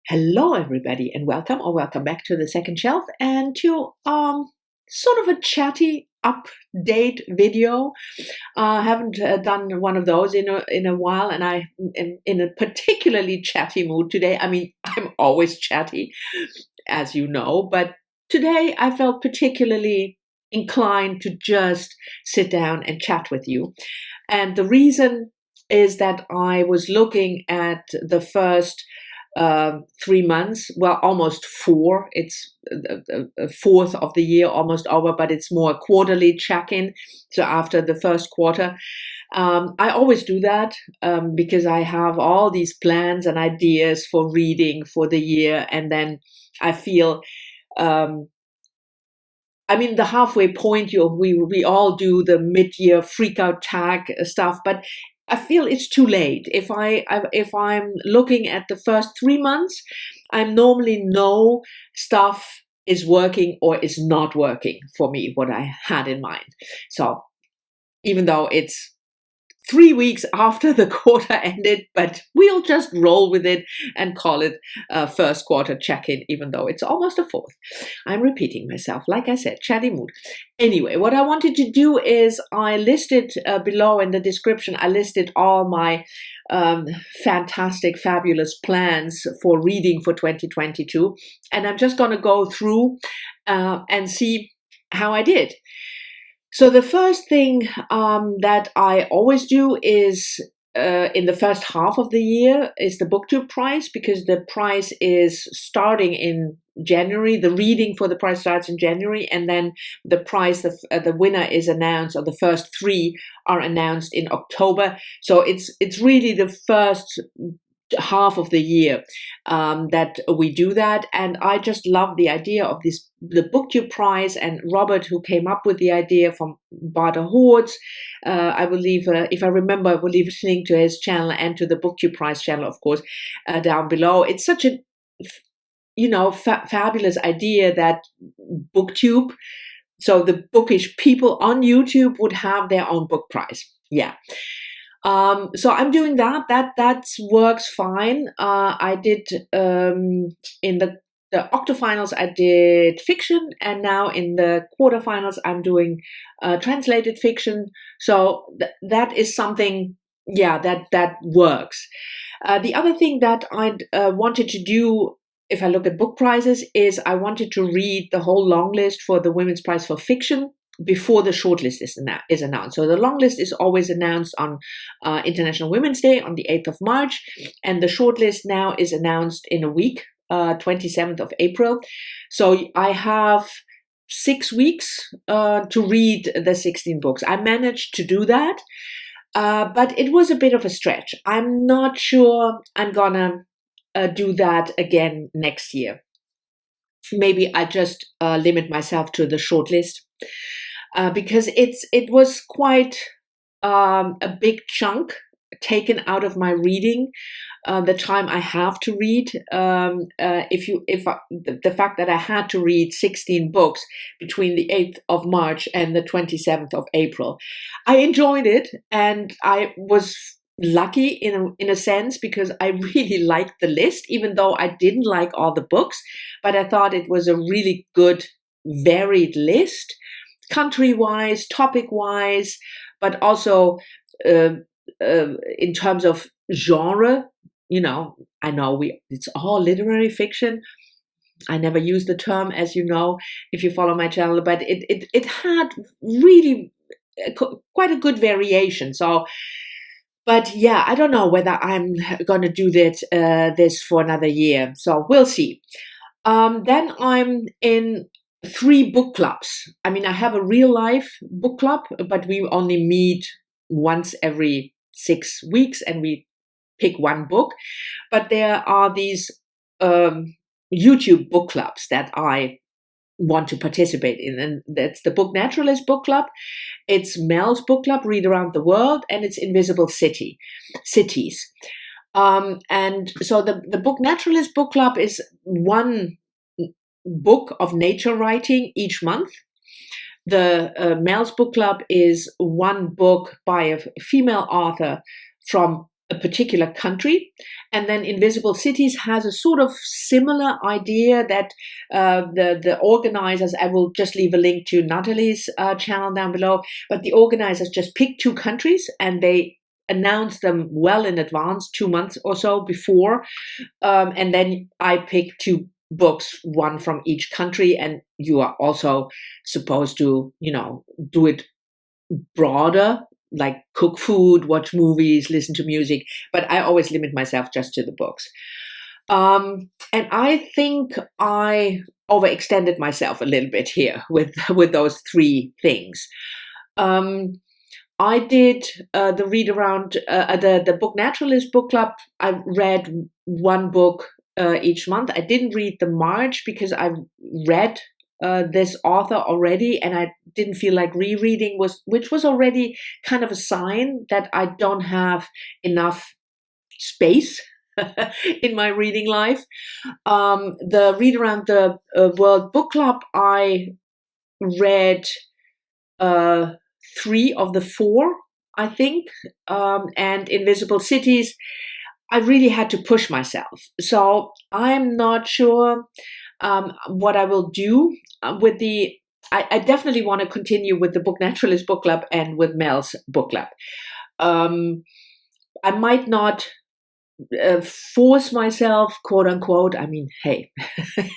Hello, everybody, and welcome or welcome back to the second shelf and to sort of a chatty update video. I haven't done one of those in a while, and I am in a particularly chatty mood today. I mean, I'm always chatty, as you know, but today I felt particularly inclined to just sit down and chat with you. And the reason is that I was looking at the first 3 months, well, almost 4. It's the fourth of the year, almost over, but it's more a quarterly check-in. So after the first quarter, I always do that because I have all these plans and ideas for reading for the year, and then I feel. I mean, the halfway point, we all do the mid-year freak-out tag stuff, but I feel it's too late. If I'm looking at the first 3 months, I normally know stuff is working or is not working for me, what I had in mind. So even though it's 3 weeks after the quarter ended, but we'll just roll with it and call it a first quarter check-in, even though it's almost a fourth. I'm repeating myself, like I said, chatty mood. Anyway, what I wanted to do is I listed below in the description, I listed all my fantastic, fabulous plans for reading for 2022. And I'm just going to go through and see how I did. So the first thing that I always do is in the first half of the year is the BookTube prize, because the prize is starting in January. The reading for the prize starts in January, and then the prize, the winner is announced, or the first 3 are announced in October. So it's really the first half of the year that we do that, and I just love the idea of the BookTube prize, and Robert, who came up with the idea from Haus, I believe, if I remember, I will leave a link to his channel and to the BookTube prize channel, of course, down below. It's such a fabulous idea that BookTube, so the bookish people on YouTube, would have their own book prize. Yeah. So I'm doing that. That works fine. I did in the octofinals, I did fiction, and now in the quarterfinals, I'm doing translated fiction. So that is something, yeah, that works. The other thing that I wanted to do, if I look at book prizes, is I wanted to read the whole long list for the Women's Prize for Fiction before the shortlist is announced. So the long list is always announced on International Women's Day on the 8th of March, and the shortlist now is announced in a week, 27th of April. So I have 6 weeks to read the 16 books. I managed to do that, but it was a bit of a stretch. I'm not sure I'm gonna do that again next year. Maybe I just limit myself to the shortlist. Because it was quite a big chunk taken out of my reading, the time I have to read. The fact that I had to read 16 books between the 8th of March and the 27th of April, I enjoyed it, and I was lucky in a sense, because I really liked the list, even though I didn't like all the books, but I thought it was a really good, varied list. Country-wise, topic-wise, but also in terms of genre. I know it's all literary fiction. I never use the term, as you know, if you follow my channel, but it had really quite a good variation. So, but yeah, I don't know whether I'm going to do this for another year. So we'll see. Then I'm in 3 book clubs. I mean, I have a real life book club, but we only meet once every 6 weeks and we pick one book. But there are these YouTube book clubs that I want to participate in, and that's the Book Naturalist book club. It's Mel's book club, Read Around the World, and it's Invisible Cities. And so the Book Naturalist book club is one book of nature writing each month. The Mel's book club is one book by a female author from a particular country. And then Invisible Cities has a sort of similar idea that the organizers, I will just leave a link to Natalie's channel down below, but the organizers just pick 2 countries and they announce them well in advance, 2 months or so before. And then I pick 2 books, one from each country, and you are also supposed to, do it broader, like cook food, watch movies, listen to music, but I always limit myself just to the books. And I think I overextended myself a little bit here with those 3 things. I did the read around the Book Naturalist book club. I read 1 book each month. I didn't read the March because I read this author already, and I didn't feel like rereading, which was already kind of a sign that I don't have enough space in my reading life. The read around the World Book Club, I read 3 of the 4, I think, and Invisible Cities, I really had to push myself. So I'm not sure what I will do with I definitely want to continue with the Book Naturalist book club and with Mel's book club. I might not force myself, quote unquote. I mean, hey,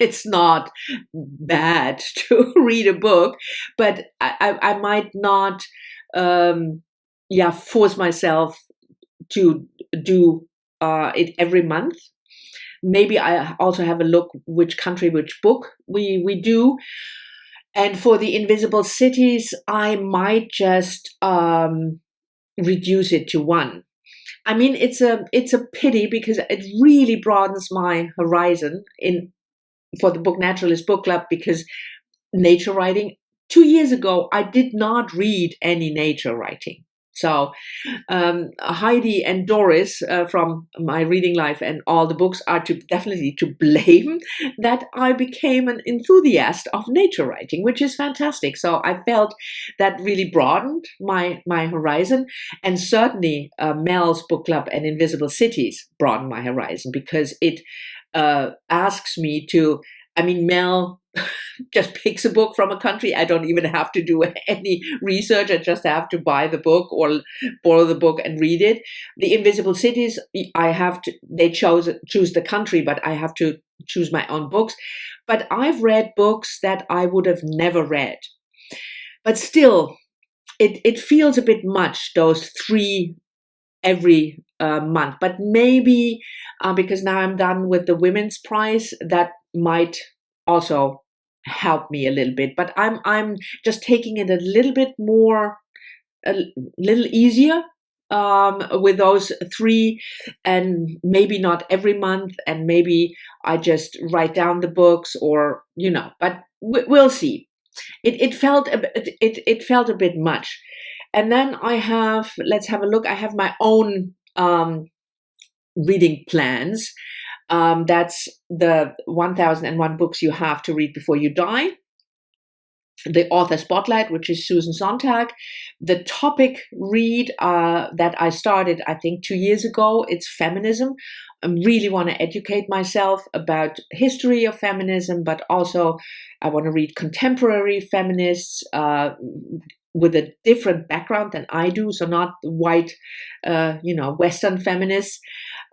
it's not bad to read a book, but I might not, force myself to do it every month. Maybe I also have a look which country, which book we do. And for the Invisible Cities, I might just reduce it to 1. I mean, it's a pity because it really broadens my horizon for the Book Naturalist book club, because nature writing, 2 years ago, I did not read any nature writing. So Heidi and Doris from My Reading Life and all the books are definitely to blame that I became an enthusiast of nature writing, which is fantastic. So I felt that really broadened my horizon, and certainly Mel's book club and Invisible Cities broadened my horizon, because it asks me to. I mean, Mel just picks a book from a country. I don't even have to do any research. I just have to buy the book or borrow the book and read it. The Invisible Cities, they choose the country, but I have to choose my own books. But I've read books that I would have never read. But still, it feels a bit much, those 3 every month. But maybe because now I'm done with the Women's Prize, that might also help me a little bit. But I'm just taking it a little bit more, a little easier with those 3, and maybe not every month, and maybe I just write down the books, or but we'll see. It felt a bit much. And then let's have a look. I have my own reading plans. That's the 1001 books you have to read before you die. The author spotlight, which is Susan Sontag. The topic read that I started, I think, 2 years ago, it's Feminism. I really want to educate myself about history of feminism, but also I want to read contemporary feminists with a different background than I do, so not white, Western feminists.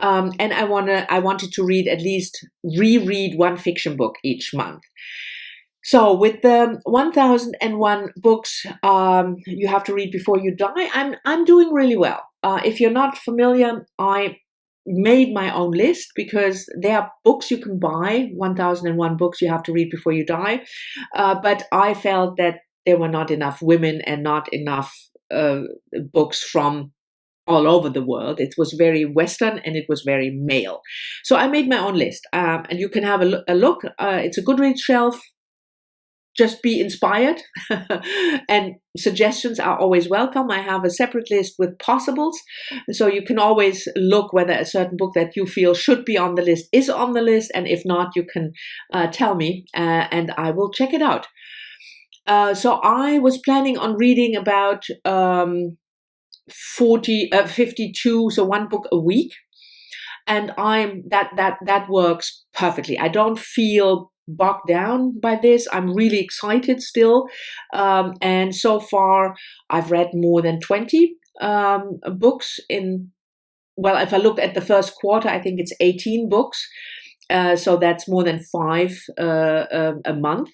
And I wanted to reread 1 fiction book each month. So with the 1001 books you have to read before you die, I'm doing really well. If you're not familiar, I made my own list, because there are books you can buy, 1001 books you have to read before you die. But I felt that there were not enough women and not enough books from all over the world. It was very Western and it was very male. So I made my own list, and you can have a look. It's a Goodreads shelf. Just be inspired, and suggestions are always welcome. I have a separate list with possibles, so you can always look whether a certain book that you feel should be on the list is on the list, and if not, you can tell me, and I will check it out. So I was planning on reading about 52, so one book a week. And that works perfectly. I don't feel bogged down by this. I'm really excited still. And so far I've read more than 20 books if I look at the first quarter, I think it's 18 books. So that's more than 5 a month.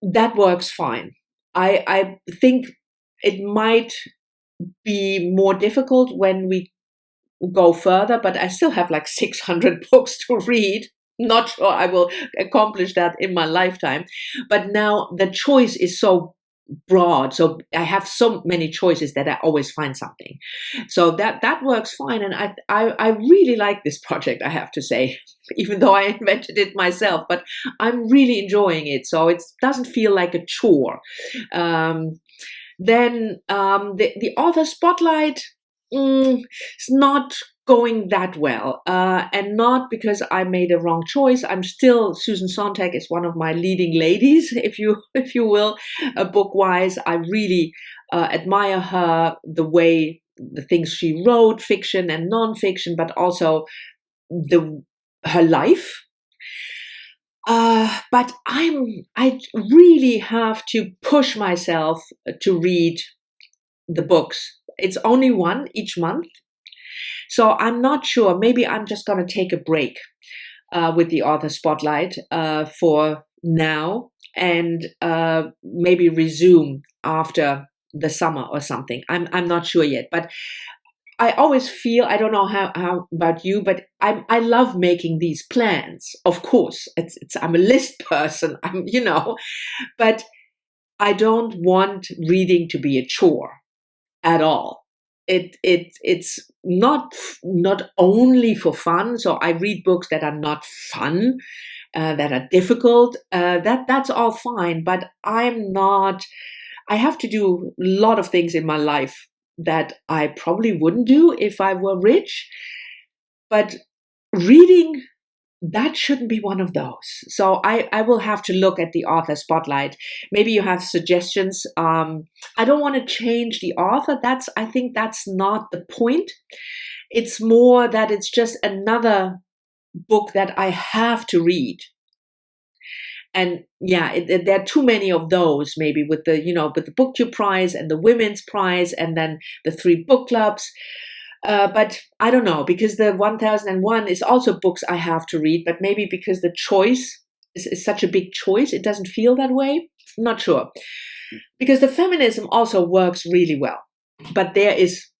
That works fine. I think it might be more difficult when we go further, but I still have like 600 books to read. Not sure I will accomplish that in my lifetime. But now the choice is so broad. So I have so many choices that I always find something. So that works fine. And I really like this project, I have to say, even though I invented it myself, but I'm really enjoying it. So it doesn't feel like a chore. Then the author spotlight, it's not going that well, and not because I made a wrong choice. I'm still, Susan Sontag is one of my leading ladies, if you will, book-wise. I really admire her, the things she wrote, fiction and non-fiction, but also her life. But I really have to push myself to read the books. It's only one each month. So I'm not sure. Maybe I'm just going to take a break with the author spotlight for now, and maybe resume after the summer or something. I'm not sure yet. But I always feel, I don't know how about you, but I love making these plans. Of course, I'm a list person. But I don't want reading to be a chore at all. It's not only for fun. So I read books that are not fun, that are difficult. That's all fine. But I have to do a lot of things in my life that I probably wouldn't do if I were rich. But reading, that shouldn't be one of those. So I will have to look at the author spotlight. Maybe you have suggestions. I don't want to change the author. I think that's not the point. It's more that it's just another book that I have to read. And yeah, there are too many of those, maybe with the BookTube prize and the women's prize and then the 3 book clubs. But I don't know, because the 1001 is also books I have to read, but maybe because the choice is such a big choice, it doesn't feel that way. I'm not sure. Because the feminism also works really well, but there is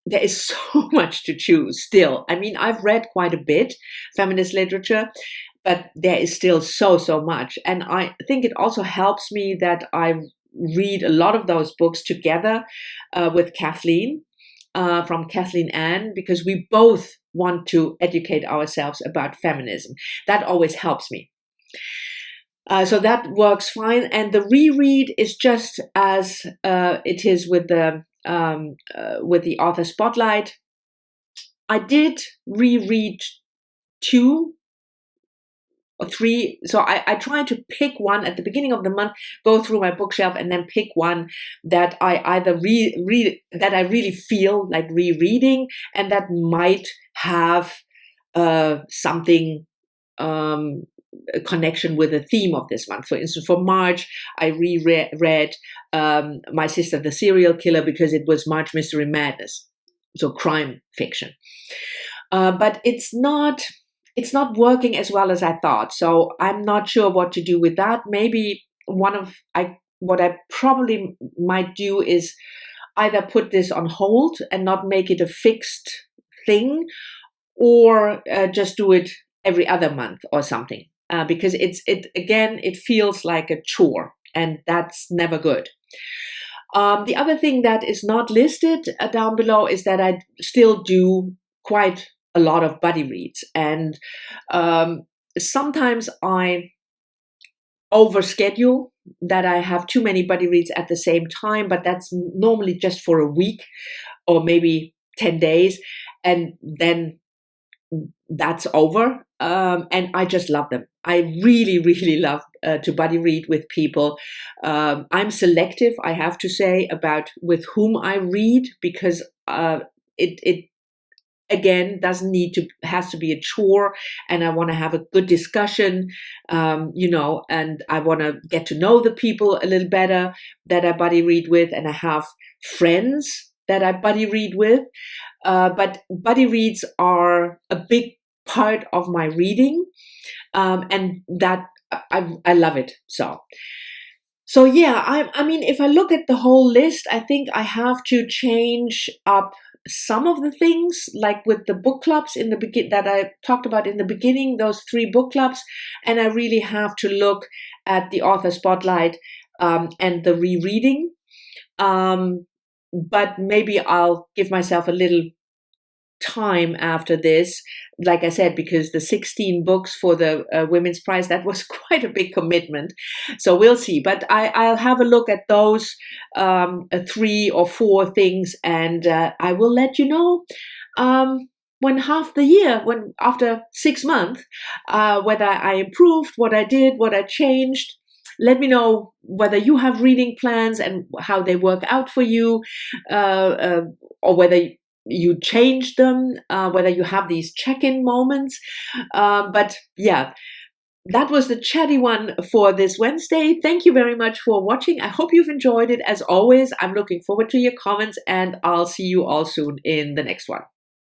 so much to choose still. I mean, I've read quite a bit feminist literature, but there is still so much. And I think it also helps me that I read a lot of those books together with Kathleen, from Kathleen Ann, because we both want to educate ourselves about feminism. That always helps me. So that works fine. And the reread is just as it is with the author spotlight. I did reread 2 or 3. So I try to pick one at the beginning of the month, go through my bookshelf and then pick one that I either read, that I really feel like rereading, and that might have something, a connection with the theme of this month. For instance, for March, I reread My Sister the Serial Killer because it was March Mystery Madness, so crime fiction. But it's not working as well as I thought. So I'm not sure what to do with that. Maybe what I probably might do is either put this on hold and not make it a fixed thing, or just do it every other month or something. Because it feels like a chore, and that's never good. The other thing that is not listed down below is that I still do quite a lot of buddy reads, and sometimes I overschedule, that I have too many buddy reads at the same time, but that's normally just for a week or maybe 10 days, and then that's over. And I just love them. I really, really love to buddy read with people. I'm selective, I have to say, about with whom I read, because it again has to be a chore, and I want to have a good discussion, and I want to get to know the people a little better that I buddy read with, and I have friends that I buddy read with. But buddy reads are a big part of my reading, and that I love it. So yeah, I mean, if I look at the whole list, I think I have to change up some of the things, like with the book clubs in the that I talked about in the beginning, those 3 book clubs, and I really have to look at the author spotlight and the rereading. But maybe I'll give myself a little time after this, like I said, because the 16 books for the Women's Prize, that was quite a big commitment. So we'll see. But I'll have a look at those 3 or 4 things, and I will let you know when after 6 months, whether I improved, what I did, what I changed. Let me know whether you have reading plans and how they work out for you, or whether you change them, whether you have these check-in moments. But yeah, that was the chatty one for this Wednesday. Thank you very much for watching. I hope you've enjoyed it. As always, I'm looking forward to your comments, and I'll see you all soon in the next one.